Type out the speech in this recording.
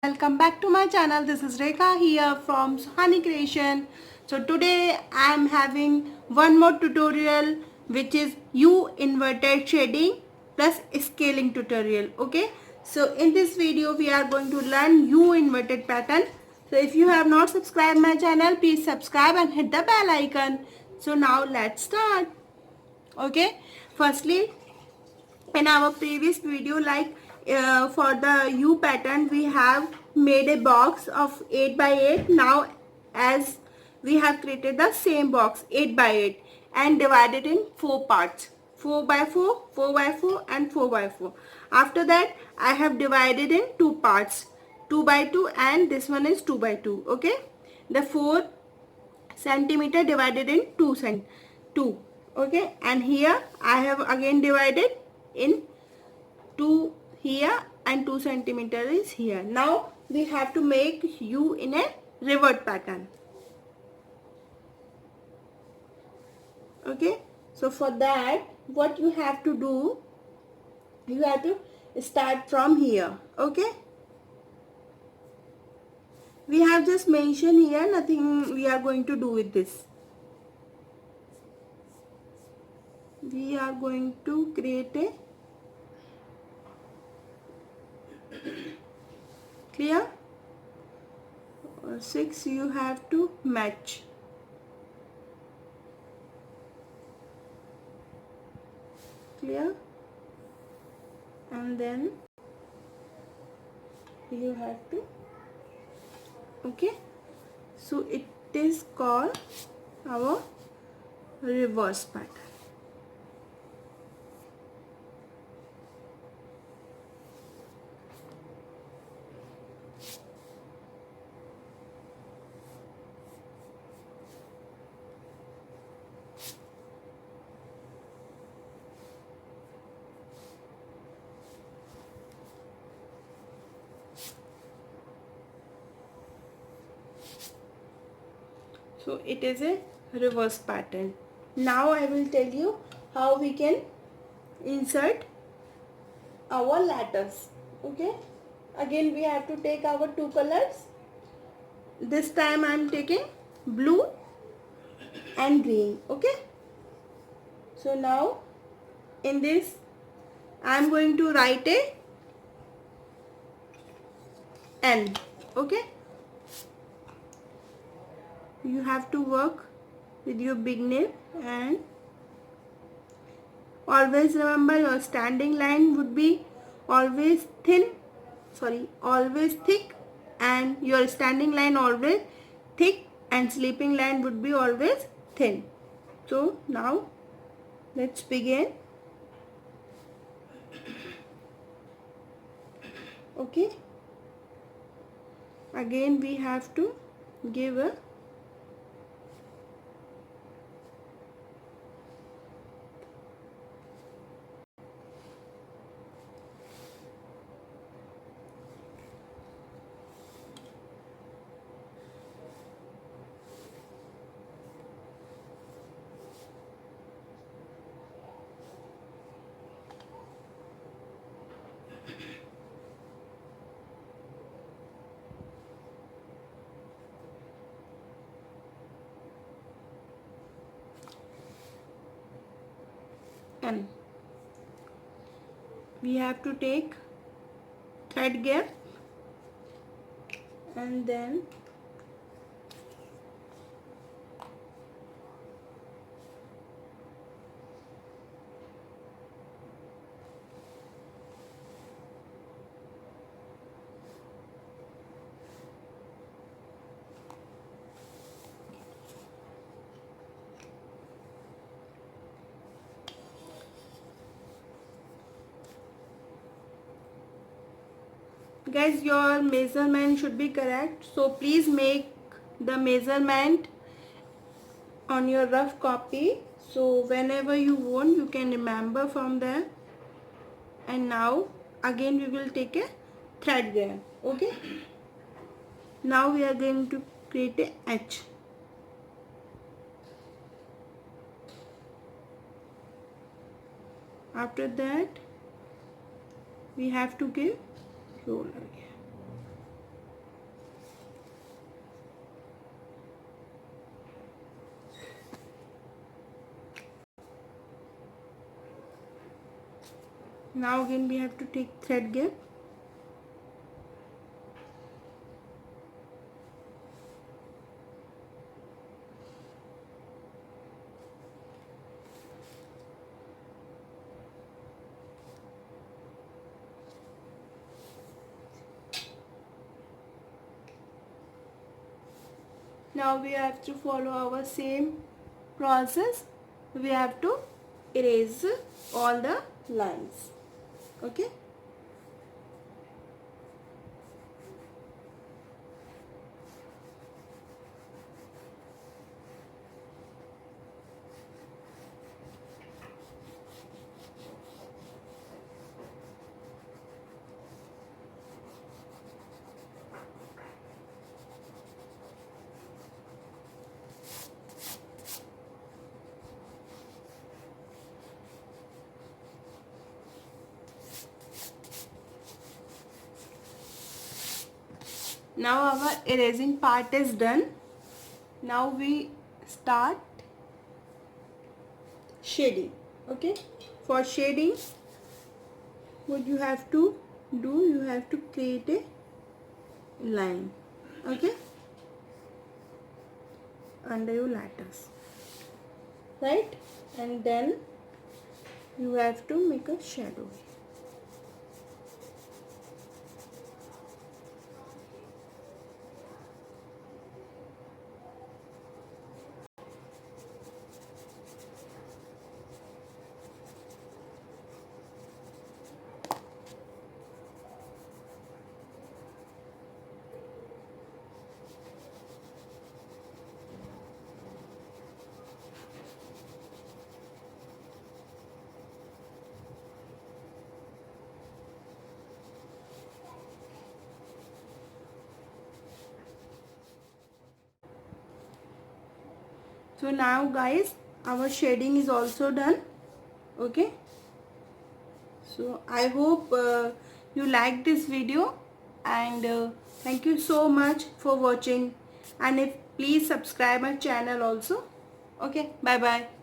Welcome back to my channel. This is Rekha here from Suhani Creation. So today I am having one more tutorial which is U inverted shading plus scaling tutorial. Okay. So in this video we are going to learn U inverted pattern. So if you have not subscribed my channel, please subscribe and hit the bell icon. So now let's start. Okay. Firstly, in our previous video, like for the U pattern, we have made a box of 8 by 8. Now as we have created the same box 8 by 8 and divided in 4 parts, 4 by 4, 4 by 4 and 4 by 4. After that I have divided in 2 parts, 2 by 2 and this one is 2 by 2. Okay, the 4 centimeter divided in 2. Okay, and here I have again divided in 2 here and 2 centimeter is here. Now we have to make U in a revert pattern. Okay, so for that what you have to do, you have to start from here. Okay, we have just mentioned here, nothing we are going to do with this. We are going to create a clear 6 you have to match. Clear, and then you have to, okay, so it is called our reverse pattern. So it is a reverse pattern. Now I will tell you how we can insert our letters. Okay, again we have to take our 2 colors. This time I am taking blue and green. Okay, so now in this I am going to write a N. Okay, you have to work with your big nail, and always remember your standing line would be always always thick, and your standing line always thick and sleeping line would be always thin. So now let's begin. Okay, again we have to give a N. We have to take thread gap and then guys, your measurement should be correct, so please make the measurement on your rough copy, so whenever you want you can remember from there. And now again we will take a thread gap. Okay, now we are going to create a H. After that we have to give roller here. Now again we have to take thread gap. Now we have to follow our same process. We have to erase all the lines. Okay. Now our erasing part is done. Now we start shading. Okay, for shading what you have to do, you have to create a line, okay, under your letters, right? And then you have to make a shadow. So now guys, our shading is also done. Okay, so I hope you like this video, and thank you so much for watching, and if please subscribe my channel also. Okay, bye bye.